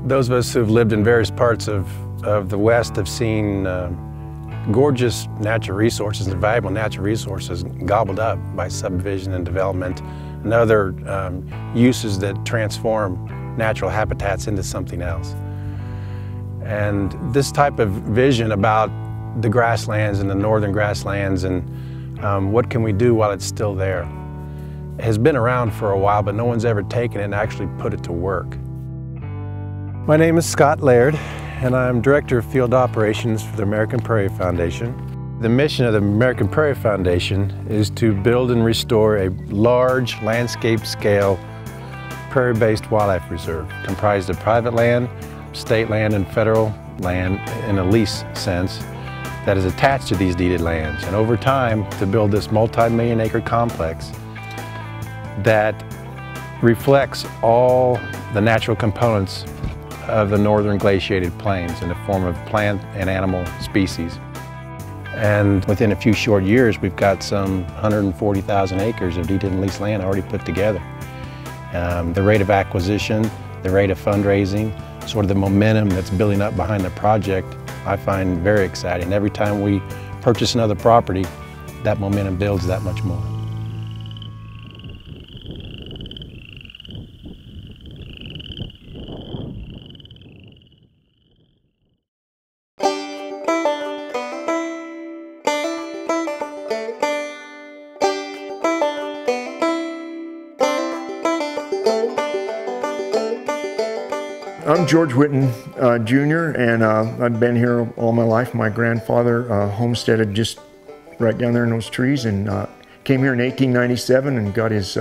Those of us who've lived in various parts of the West have seen gorgeous natural resources and valuable natural resources gobbled up by subdivision and development and other uses that transform natural habitats into something else. And this type of vision about the grasslands and the northern grasslands and what can we do while it's still there has been around for a while, but no one's ever taken it and actually put it to work. My name is Scott Laird, and I'm Director of Field Operations for the American Prairie Foundation. The mission of the American Prairie Foundation is to build and restore a large landscape-scale prairie-based wildlife reserve comprised of private land, state land, and federal land in a lease sense that is attached to these deeded lands. And over time, to build this multi-million-acre complex that reflects all the natural components of the northern glaciated plains in the form of plant and animal species. And within a few short years, we've got some 140,000 acres of deeded and leased land already put together. The rate of acquisition, the rate of fundraising, sort of the momentum that's building up behind the project, I find very exciting. Every time we purchase another property, that momentum builds that much more. I'm George Whitten, Jr., and I've been here all my life. My grandfather homesteaded just right down there in those trees, and came here in 1897 and got his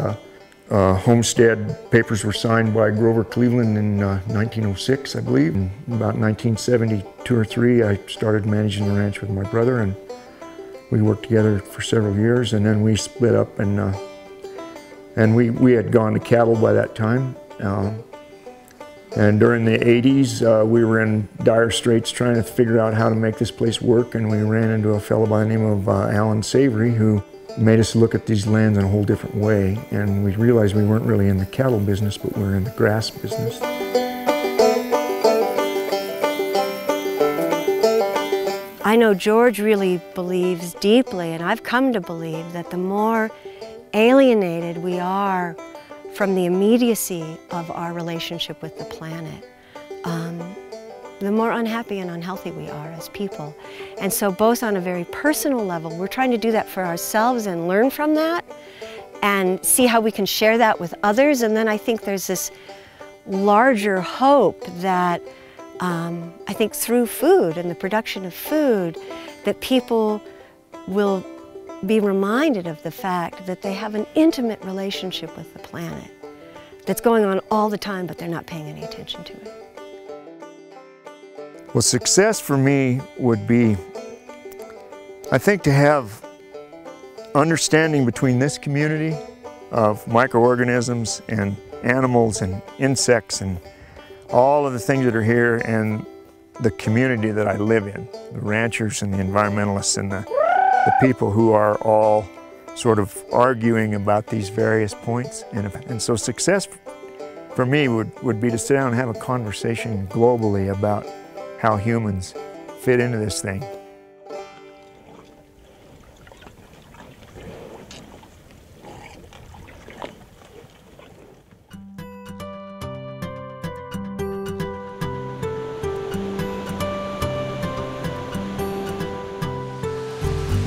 homestead papers were signed by Grover Cleveland in 1906, I believe. In about 1972 or 3, I started managing the ranch with my brother, and we worked together for several years, and then we split up, and we had gone to cattle by that time. And during the 80s, we were in dire straits trying to figure out how to make this place work, and we ran into a fellow by the name of Alan Savory, who made us look at these lands in a whole different way. And we realized we weren't really in the cattle business, but we were in the grass business. I know George really believes deeply, and I've come to believe that the more alienated we are from the immediacy of our relationship with the planet, the more unhappy and unhealthy we are as people. And so both on a very personal level, we're trying to do that for ourselves and learn from that and see how we can share that with others. And then I think there's this larger hope that I think through food and the production of food, that people will be reminded of the fact that they have an intimate relationship with the planet that's going on all the time, but they're not paying any attention to it. Well, success for me would be, I think, to have understanding between this community of microorganisms and animals and insects and all of the things that are here, and the community that I live in, the ranchers and the environmentalists and the people who are all sort of arguing about these various points. And so success for me would be to sit down and have a conversation globally about how humans fit into this thing.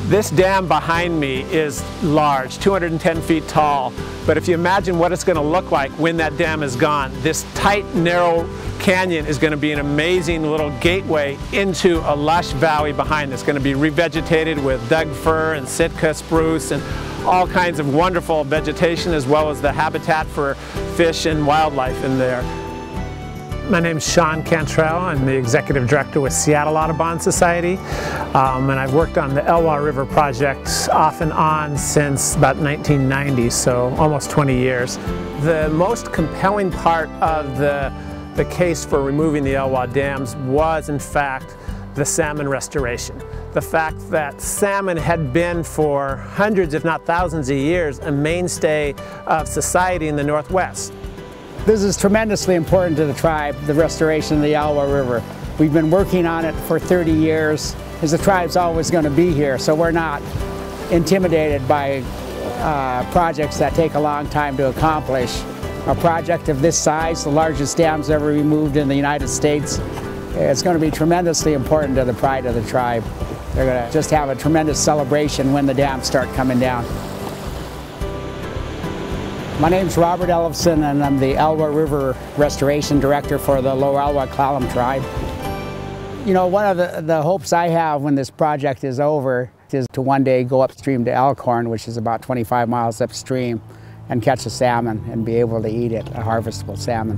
This dam behind me is large, 210 feet tall, but if you imagine what it's going to look like when that dam is gone, this tight, narrow canyon is going to be an amazing little gateway into a lush valley behind. It's going to be revegetated with Doug fir and Sitka spruce and all kinds of wonderful vegetation, as well as the habitat for fish and wildlife in there. My name's Sean Cantrell. I'm the Executive Director with Seattle Audubon Society, and I've worked on the Elwha River project off and on since about 1990, so almost 20 years. The most compelling part of the case for removing the Elwha dams was, in fact, the salmon restoration. The fact that salmon had been for hundreds, if not thousands of years, a mainstay of society in the Northwest. This is tremendously important to the tribe, the restoration of the Elwha River. We've been working on it for 30 years, because the tribe's always going to be here, so we're not intimidated by projects that take a long time to accomplish. A project of this size, the largest dams ever removed in the United States, it's going to be tremendously important to the pride of the tribe. They're going to just have a tremendous celebration when the dams start coming down. My name's Robert Ellefson, and I'm the Elwha River Restoration Director for the Lower Elwha Clallam tribe. You know, one of the hopes I have when this project is over is to one day go upstream to Elkhorn, which is about 25 miles upstream, and catch a salmon and be able to eat it, a harvestable salmon.